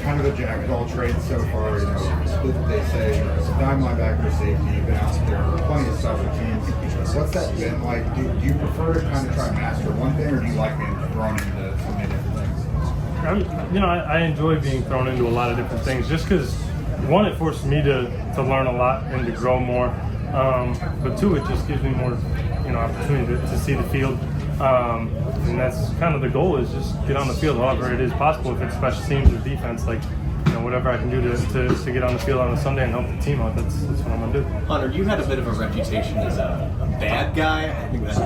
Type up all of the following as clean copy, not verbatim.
kind of a jack of all trades so far. You know, they say dime linebacker, safety. You've been out there plenty of special teams. What's that been like? Do you prefer to kind of try and master one thing, or do you like being thrown into so many different things? I enjoy being thrown into a lot of different things, just because one, it forces me to learn a lot and to grow more. But two, it just gives me more, opportunity to see the field. And that's kind of the goal, is just get on the field however it is possible. If it's special teams or defense, whatever I can do to get on the field on a Sunday and help the team out, that's what I'm going to do. Hunter, you had a bit of a reputation as a bad guy. I think that's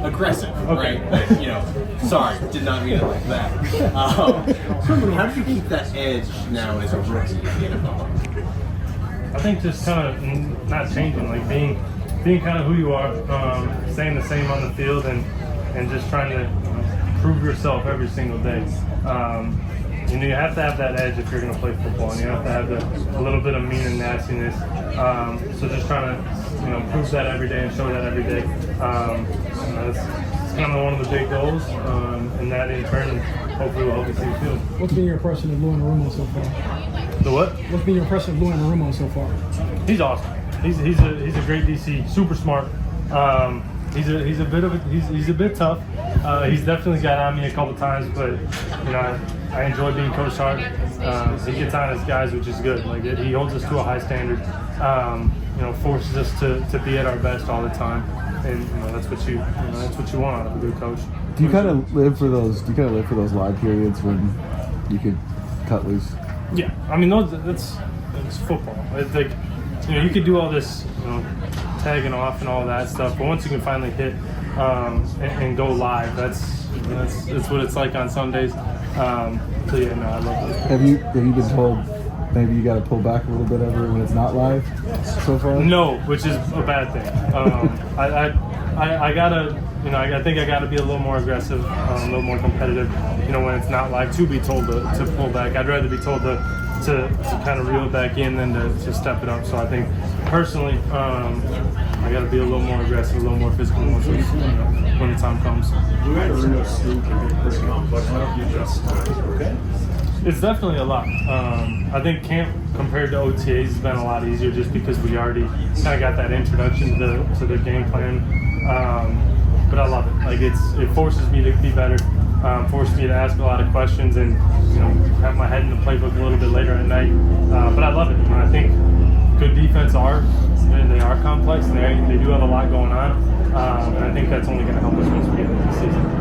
aggressive, okay. Right? Sorry, did not mean it like that. How do you keep that edge now as a rookie in the NFL? I think just kind of not changing, being kind of who you are, staying the same on the field, and just trying to prove yourself every single day. You have to have that edge if you're going to play football, and you have to have a little bit of mean and nastiness. So just trying to prove that every day and show that every day. That's kind of one of the big goals, and that in turn hopefully will help you see the field. What's been your impression of Anarumo so far? The what? What's been your impression of Anarumo so far? He's awesome. He's a great DC, super smart. He's a bit tough. He's definitely got on me a couple times, but I enjoy being coached hard. He gets on his guys, which is good. He holds us to a high standard. Forces us to be at our best all the time, and that's what you want out of a good coach. Do you kind of live for those? Do you kind of live for those live periods when you could cut loose? Yeah, I mean it's football. It's you could do all this, tagging off and all that stuff, but once you can finally hit and go live, that's what it's like on Sundays. I love it. Have you been told maybe you got to pull back a little bit ever when it's not live so far? No, which is a bad thing. I gotta, I think I gotta be a little more aggressive, a little more competitive. When it's not live, to be told to pull back. I'd rather be told to kind of reel it back in than to step it up. So I think personally, I got to be a little more aggressive, a little more physical when the time comes. Anarumo still can get pretty complex. How do you adjust to it? Okay. It's definitely a lot. I think camp compared to OTAs has been a lot easier, just because we already kind of got that introduction to the game plan. But I love it. It forces me to be better. Forced me to ask a lot of questions and have my head in the playbook a little bit later at night. But I love it. I think good defense they are complex, and they do have a lot going on. And I think that's only going to help us once we get into the season.